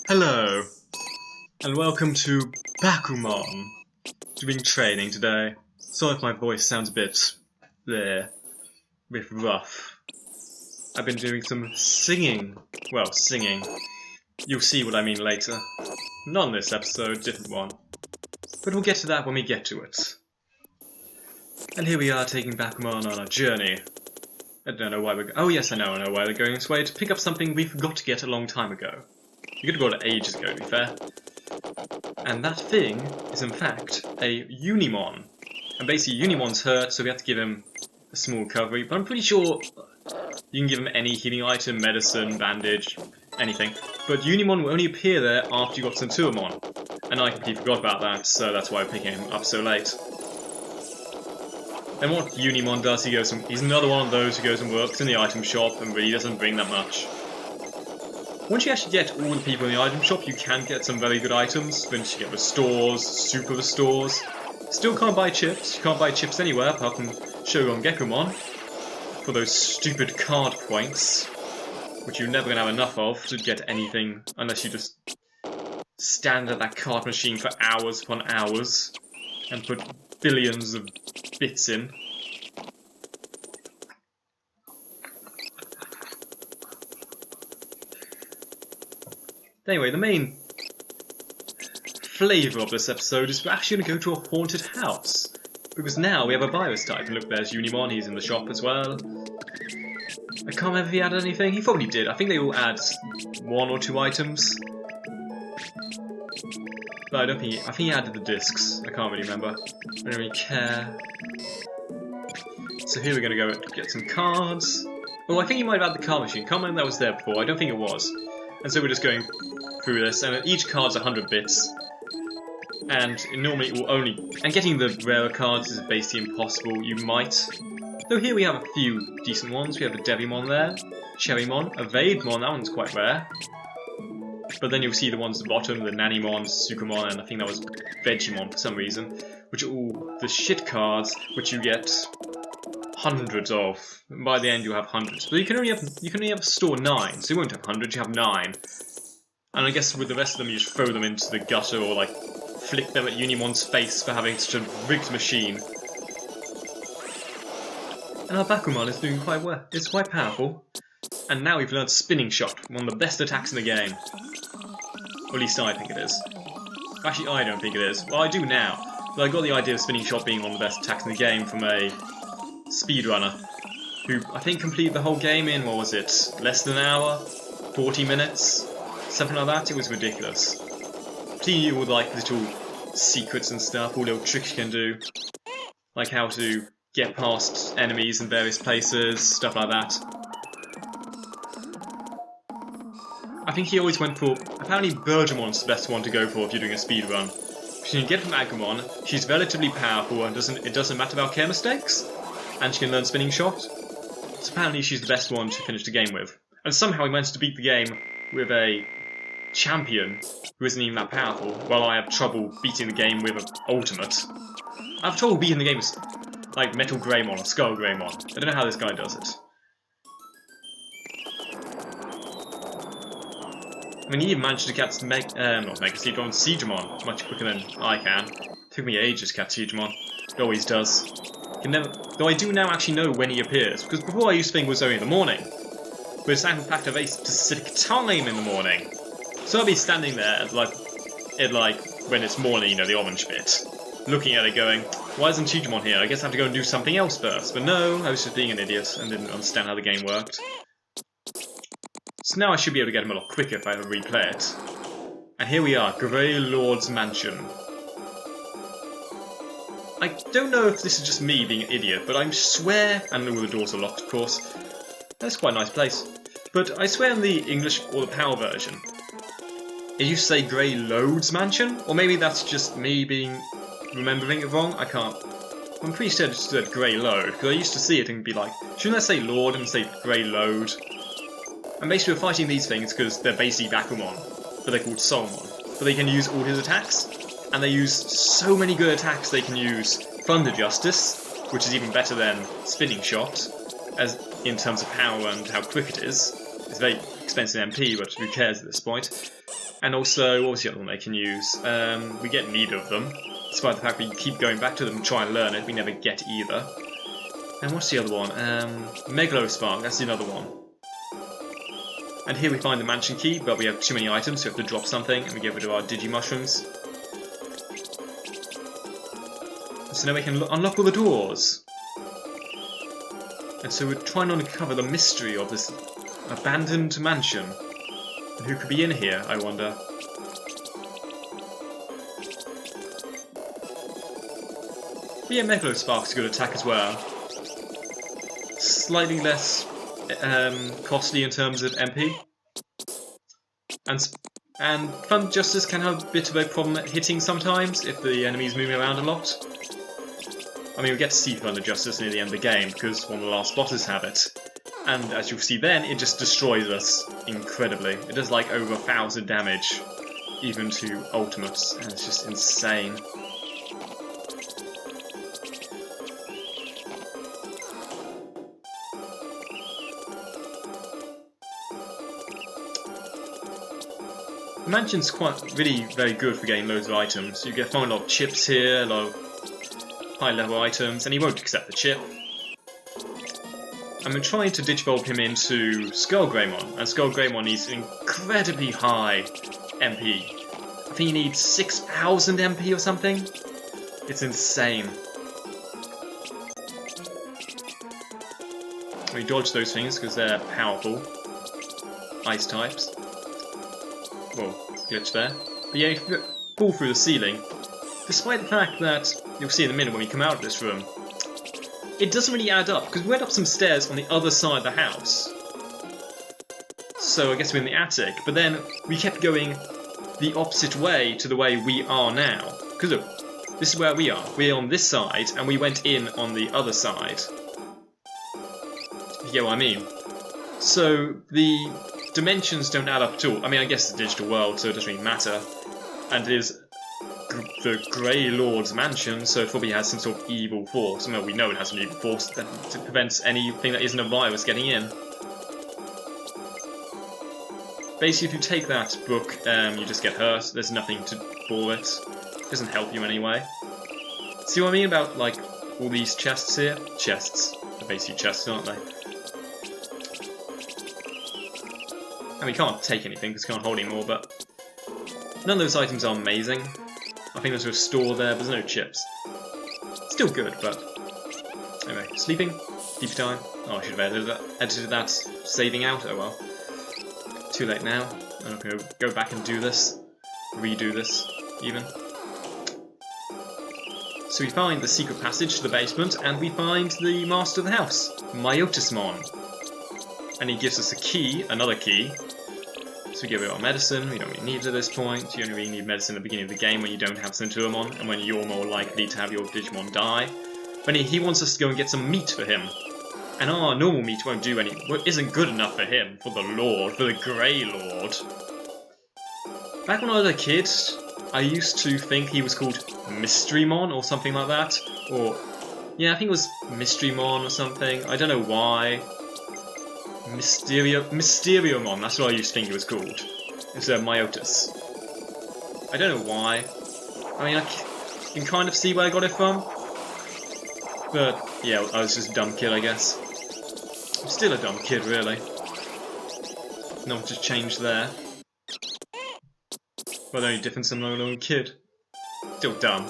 Hello, and welcome to Bakumon. Doing training today. Sorry if my voice sounds a bit rough. I've been doing some singing. Well, singing. You'll see what I mean later. Not in this episode, different one. But we'll get to that when we get to it. And here we are taking Bakumon on a journey. I don't know why we're oh yes, I know why we're going this way, to pick up something we forgot to get a long time ago. We could have got it ages ago, to be fair. And that thing is in fact a Unimon. And basically Unimon's hurt, so we have to give him a small recovery, but I'm pretty sure you can give him any healing item, medicine, bandage, anything. But Unimon will only appear there after you got Centurimon. And I completely forgot about that, so that's why I'm picking him up so late. And what Unimon does, he's another one of those who goes and works in the item shop and really doesn't bring that much. Once you actually get all the people in the item shop, you can get some very good items. Once you get restores, super restores. Still can't buy chips. You can't buy chips anywhere apart from Shogun Gekumon. For those stupid card points, which you're never going to have enough of to get anything unless you just stand at that card machine for hours upon hours and put billions of bits in. Anyway, the main flavour of this episode is we're actually going to go to a haunted house. Because now we have a virus type. And look, there's Unimon, he's in the shop as well. I can't remember if he added anything. He probably did. I think they all add 1 or 2 items. But I think he added the discs. I can't really remember. I don't really care. So here we're going to go get some cards. Oh, I think he might have had the card machine. Can't remember that was there before. I don't think it was. And so we're just going through this, and each card's 100 bits. And normally it will only... And getting the rarer cards is basically impossible. You might. Though here we have a few decent ones. We have a Devimon there, Cherrymon, a Vademon, that one's quite rare. But then you'll see the ones at the bottom, the Nanimon, Sukumon, and I think that was Vegemon for some reason, which are all the shit cards, which you get hundreds of. By the end you'll have hundreds. But you can only have store 9, so you won't have hundreds, you have 9. And I guess with the rest of them you just throw them into the gutter or like flick them at Unimon's face for having such a rigged machine. And our Bakumon is doing quite well. It's quite powerful. And now we've learned Spinning Shot, one of the best attacks in the game. Or at least I think it is. Actually, I don't think it is. Well, I do now. But I got the idea of Spinning Shot being one of the best attacks in the game from a speedrunner who I think completed the whole game in, what was it, less than an hour? 40 minutes? Something like that? It was ridiculous. He knew all like little secrets and stuff, all little tricks you can do. Like how to get past enemies in various places, stuff like that. I think he always went for... Apparently Bergemon's the best one to go for if you're doing a speedrun. Because you can get from Agumon, she's relatively powerful and it doesn't matter about care mistakes. And she can learn Spinning Shot. So apparently she's the best one to finish the game with. And somehow he managed to beat the game with a champion who isn't even that powerful, while I have trouble beating the game with an ultimate. I have trouble beating the game with like Metal Greymon or Skull Greymon. I don't know how this guy does it. I mean, he even managed to catch Sigemon much quicker than I can. It took me ages to catch Sigemon. It always does. Though I do now actually know when he appears, because before I used to think it was only in the morning. But it's in fact a very specific time in the morning. So I'll be standing there at when it's morning, you know, the orange bit, looking at it going, why isn't Digimon here? I guess I have to go and do something else first. But no, I was just being an idiot and didn't understand how the game worked. So now I should be able to get him a lot quicker if I ever replay it. And here we are, Grey Lord's Mansion. I don't know if this is just me being an idiot, but I swear, and all the doors are locked of course, that's quite a nice place. But I swear in the English or the PAL version, it used to say Grey Lord's Mansion? Or maybe that's just me remembering it wrong, I can't. I'm pretty sure it just said Grey Lode, because I used to see it and be like, shouldn't I say Lord and say Grey Lode? And basically we're fighting these things because they're basically Bakumon, but they're called Solomon. But they can use all his attacks, and they use so many good attacks. They can use Thunder Justice, which is even better than Spinning Shot, as in terms of power and how quick it is. It's very expensive MP, but who cares at this point. And also, what was the other one they can use? We get neither of them. Despite the fact we keep going back to them and try and learn it, we never get either. And what's the other one? Megalospark, that's the other one. And here we find the mansion key, but we have too many items, so we have to drop something, and we get rid of our Digimushrooms. So now we can unlock all the doors. And so we're trying to uncover the mystery of this abandoned mansion. And who could be in here, I wonder? But yeah, Megalospark's a good attack as well. Slightly less costly in terms of MP. And Fun Justice can have a bit of a problem at hitting sometimes if the enemy's moving around a lot. I mean, we get to see Thunder Justice near the end of the game because one of the last bosses have it. And as you'll see then, it just destroys us incredibly. It does like over 1,000 damage, even to ultimates, and it's just insane. The mansion's really very good for getting loads of items. You find a lot of chips here, a lot of high level items, and he won't accept the chip. I'm trying to digivolve him into Skullgreymon, and Skullgreymon needs incredibly high MP. I think he needs 6,000 MP or something. It's insane. We dodge those things because they're powerful. Ice types. Whoa, glitch there. But yeah, if you fall through the ceiling, despite the fact that you'll see in a minute when we come out of this room, it doesn't really add up, because we went up some stairs on the other side of the house. So I guess we're in the attic, but then we kept going the opposite way to the way we are now. Because look, this is where we are. We're on this side, and we went in on the other side. You get what I mean? So the dimensions don't add up at all. I mean, I guess it's a digital world, so it doesn't really matter. And it is the Grey Lord's mansion, so it probably has some sort of evil force. Well, we know it has an evil force that prevents anything that isn't a virus getting in. Basically, if you take that book, you just get hurt. There's nothing for it. It doesn't help you anyway. See what I mean about, like, all these chests here? Chests. They're basically chests, aren't they? And we can't take anything because we can't hold anymore, but none of those items are amazing. I think there's a store there, but there's no chips. Still good, but anyway, sleeping, deep time. Oh, I should have edited that saving out. Oh well. Too late now. I'm not going to go back and do this, redo this even. So we find the secret passage to the basement, and we find the master of the house, Myotismon. And he gives us a key, another key. So we give it our medicine, we don't really need it at this point. You only really need medicine at the beginning of the game when you don't have Centurimon, and when you're more likely to have your Digimon die. But he wants us to go and get some meat for him. And our normal meat won't do isn't good enough for him, for the Lord, for the Grey Lord. Back when I was a kid, I used to think he was called Mysterymon or something like that. Or, yeah, I think it was Mysterymon or something. I don't know why. Mysteriomon, that's what I used to think it was called, instead of Myotis. I don't know why. I mean, I can kind of see where I got it from. But, yeah, I was just a dumb kid, I guess. I'm still a dumb kid, really. Not much has changed there. Well, the only difference, I'm no longer a kid. Still dumb.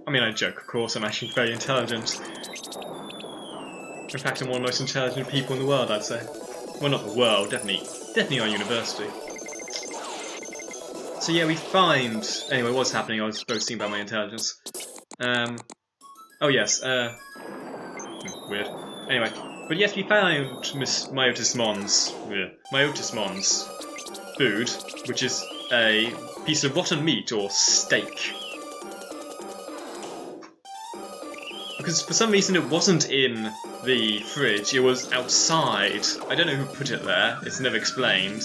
I mean, I joke, of course, I'm actually very intelligent. In fact, I'm one of the most intelligent people in the world, I'd say. Well, not the world, definitely our university. So yeah, we find... Anyway, what's happening? I was boasting about my intelligence. Oh yes, weird. Anyway, but yes, we found Myotismon's food, which is a piece of rotten meat, or steak. Because for some reason it wasn't in the fridge, it was outside. I don't know who put it there, it's never explained.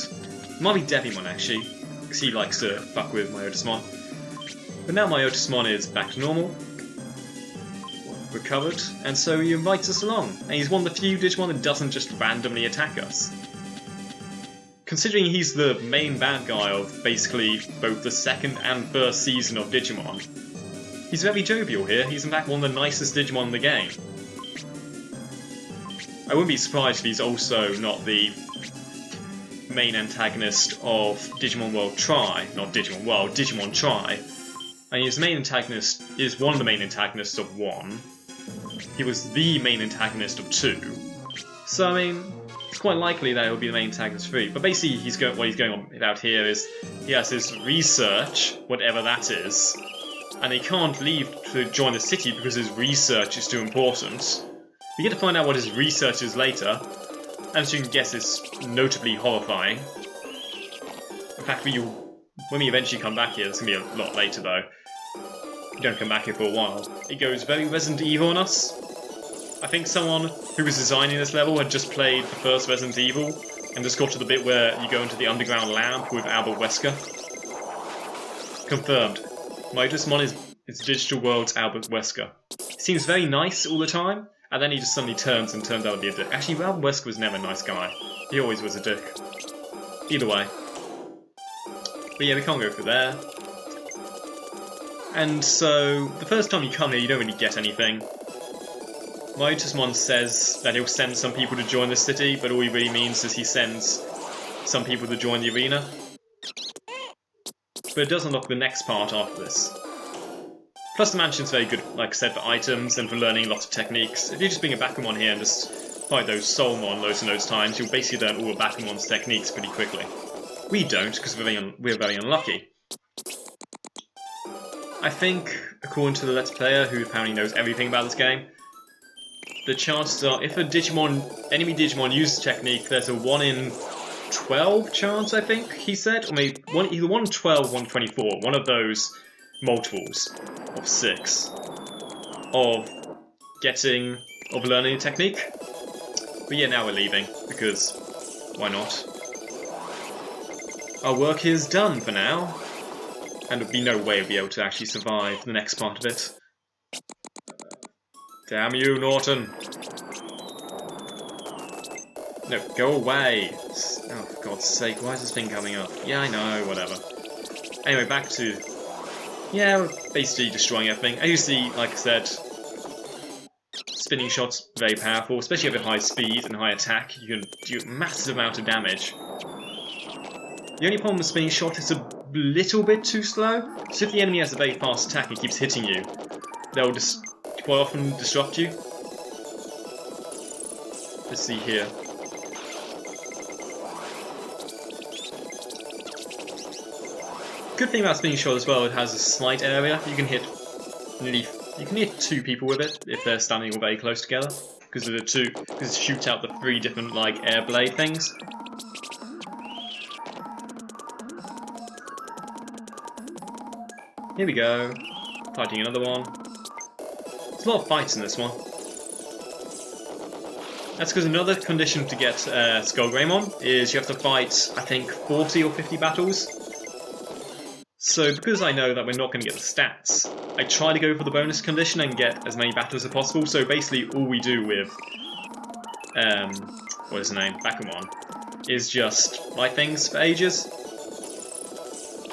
It might be Devimon actually, because he likes to fuck with Myotismon. But now Myotismon is back to normal. recovered, and so he invites us along. And he's one of the few Digimon that doesn't just randomly attack us. Considering he's the main bad guy of basically both the second and first season of Digimon, he's very jovial here. He's in fact one of the nicest Digimon in the game. I wouldn't be surprised if he's also not the main antagonist of Digimon World Tri, not Digimon World, Digimon Tri. And his main antagonist is one of the main antagonists of 1. He was the main antagonist of 2. So I mean, it's quite likely that he'll be the main antagonist of 3. But basically, what he's going on about here is he has his research, whatever that is, and he can't leave to join the city because his research is too important. We get to find out what his research is later, and as you can guess, it's notably horrifying. In fact, when we eventually come back here, it's going to be a lot later though. We don't come back here for a while. It goes very Resident Evil on us. I think someone who was designing this level had just played the first Resident Evil and just got to the bit where you go into the underground lab with Albert Wesker. Confirmed. My Digimon is Digital World's Albert Wesker. He seems very nice all the time, and then he just suddenly turns out to be a dick. Actually, Albert Wesker was never a nice guy. He always was a dick. Either way. But yeah, we can't go through there. And so, the first time you come here, you don't really get anything. My Digimon says that he'll send some people to join the city, but all he really means is he sends some people to join the arena. But it does unlock the next part after this. Plus the mansion's very good, like I said, for items and for learning lots of techniques. If you just bring a Bakumon here and just fight those Soulmon loads and loads of times, you'll basically learn all of Bakumon's techniques pretty quickly. We don't, because we're very unlucky. I think, according to the Let's Player, who apparently knows everything about this game, the chances are, if a enemy Digimon uses technique, there's a 1 in 12 chance, I think he said, or maybe either 1 in 12, 1 in 24, one of those multiples of 6 of learning a technique. But yeah, now we're leaving, because why not? Our work is done for now, and there'll be no way we'll be able to actually survive the next part of it. Damn you, Norton! No, go away! Oh, for God's sake, why is this thing coming up? Yeah, I know, whatever. Anyway, back to... yeah, we're basically destroying everything. As you see, like I said, spinning shots very powerful, especially at high speed and high attack. You can do a massive amount of damage. The only problem with spinning shot is a little bit too slow. So if the enemy has a very fast attack and keeps hitting you, they'll just quite often disrupt you. Let's see here. Good thing about spinning shot as well, it has a slight area. You can hit 2 people with it if they're standing very close together, because it shoots out the 3 different like air blade things. Here we go, fighting another one. There's a lot of fights in this one. That's because another condition to get Skullgreymon is you have to fight, I think, 40 or 50 battles. So because I know that we're not going to get the stats, I try to go for the bonus condition and get as many battles as possible. So basically all we do with, what is his name, Bakumon, is just fight things for ages.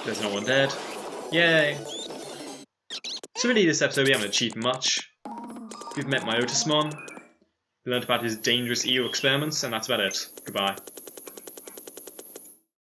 There's no one dead. Yay! So really this episode we haven't achieved much. We've met my Otismon, we learned about his dangerous eel experiments, and that's about it. Goodbye.